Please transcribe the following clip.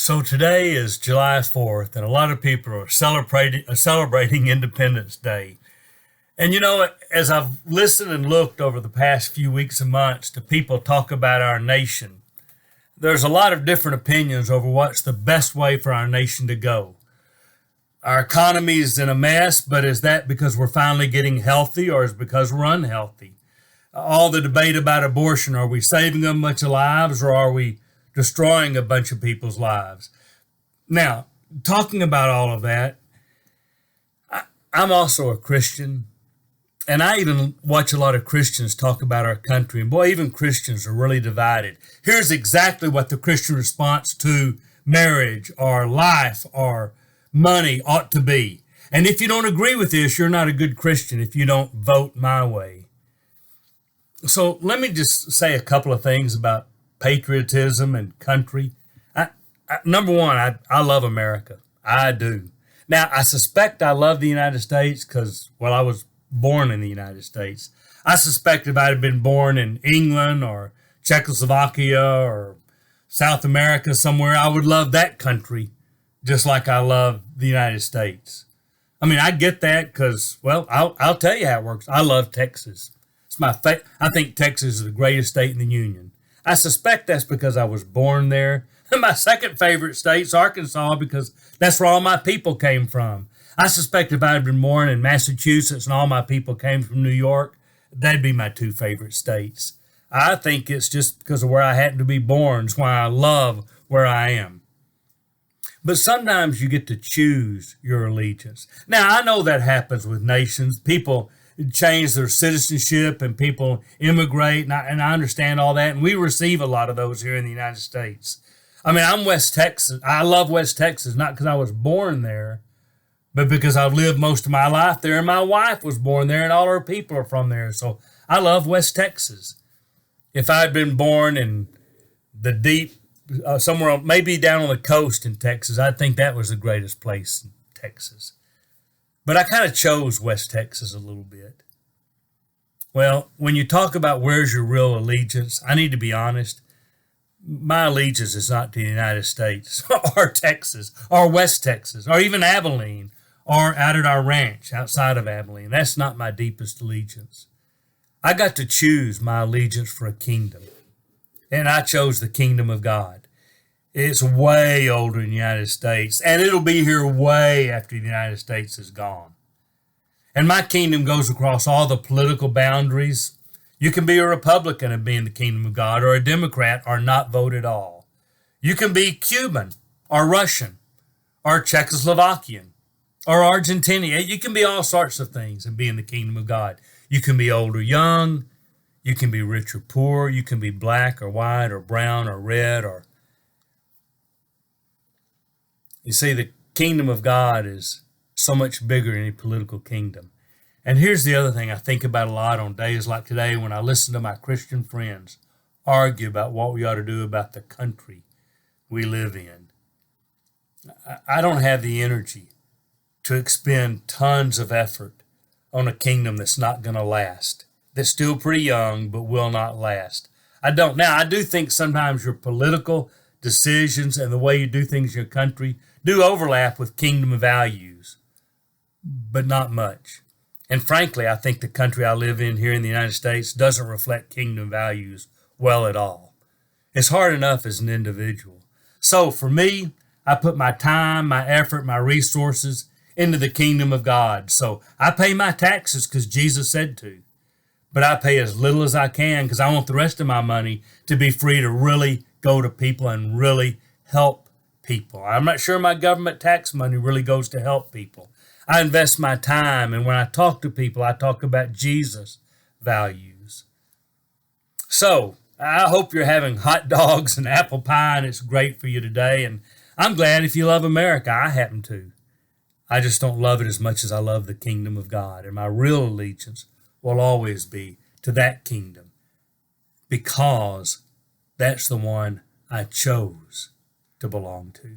So today is July 4th, and a lot of people are celebrating Independence Day. And as I've listened and looked over the past few weeks and months to people talk about our nation, there's a lot of different opinions over what's the best way for our nation to go. Our economy is in a mess, but is that because we're finally getting healthy or is it because we're unhealthy? All the debate about abortion, are we saving a bunch of lives or are we destroying a bunch of people's lives? Now, talking about all of that, I'm also a Christian, and I even watch a lot of Christians talk about our country, and boy, even Christians are really divided. Here's exactly what the Christian response to marriage or life or money ought to be. And if you don't agree with this, you're not a good Christian if you don't vote my way. So let me just say a couple of things about patriotism and country. Number one, I love America. I do. Now, I suspect I love the United States because, well, I was born in the United States. I suspect if I had been born in England or Czechoslovakia or South America somewhere, I would love that country just like I love the United States. I mean, I get that because, well, I'll tell you how it works. I love Texas. I think Texas is the greatest state in the Union. I suspect that's because I was born there. My second favorite state's Arkansas because that's where all my people came from. I suspect if I had been born in Massachusetts and all my people came from New York, that'd be my two favorite states. I think it's just because of where I happen to be born. It's why I love where I am. But sometimes you get to choose your allegiance. Now, I know that happens with nations. People change their citizenship and people immigrate, and I understand all that, and we receive a lot of those here in the United States. I mean, I'm West Texas. I love West Texas, not because I was born there, but because I've lived most of my life there, and my wife was born there, and all her people are from there, so I love West Texas. If I had been born in the deep, somewhere maybe down on the coast in Texas, I think that was the greatest place in Texas. But I kind of chose West Texas a little bit. Well, when you talk about where's your real allegiance, I need to be honest. My allegiance is not to the United States or Texas or West Texas or even Abilene or out at our ranch outside of Abilene. That's not my deepest allegiance. I got to choose my allegiance for a kingdom, and I chose the kingdom of God. It's way older than the United States, and it'll be here way after the United States is gone. And my kingdom goes across all the political boundaries. You can be a Republican and be in the kingdom of God, or a Democrat, or not vote at all. You can be Cuban, or Russian, or Czechoslovakian, or Argentinian. You can be all sorts of things and be in the kingdom of God. You can be old or young. You can be rich or poor. You can be black or white or brown or red or... You see, the kingdom of God is so much bigger than any political kingdom. And here's the other thing I think about a lot on days like today when I listen to my Christian friends argue about what we ought to do about the country we live in. I don't have the energy to expend tons of effort on a kingdom that's not going to last, that's still pretty young but will not last. I don't. Now, I do think sometimes your political decisions and the way you do things in your country do overlap with kingdom values, but not much. And frankly, I think the country I live in here in the United States doesn't reflect kingdom values well at all. It's hard enough as an individual. So for me, I put my time, my effort, my resources into the kingdom of God. So I pay my taxes because Jesus said to, but I pay as little as I can because I want the rest of my money to be free to really go to people and really help people. I'm not sure my government tax money really goes to help people. I invest my time, and when I talk to people, I talk about Jesus' values. So I hope you're having hot dogs and apple pie, and it's great for you today. And I'm glad if you love America. I happen to. I just don't love it as much as I love the kingdom of God. And my real allegiance will always be to that kingdom because that's the one I chose to belong to.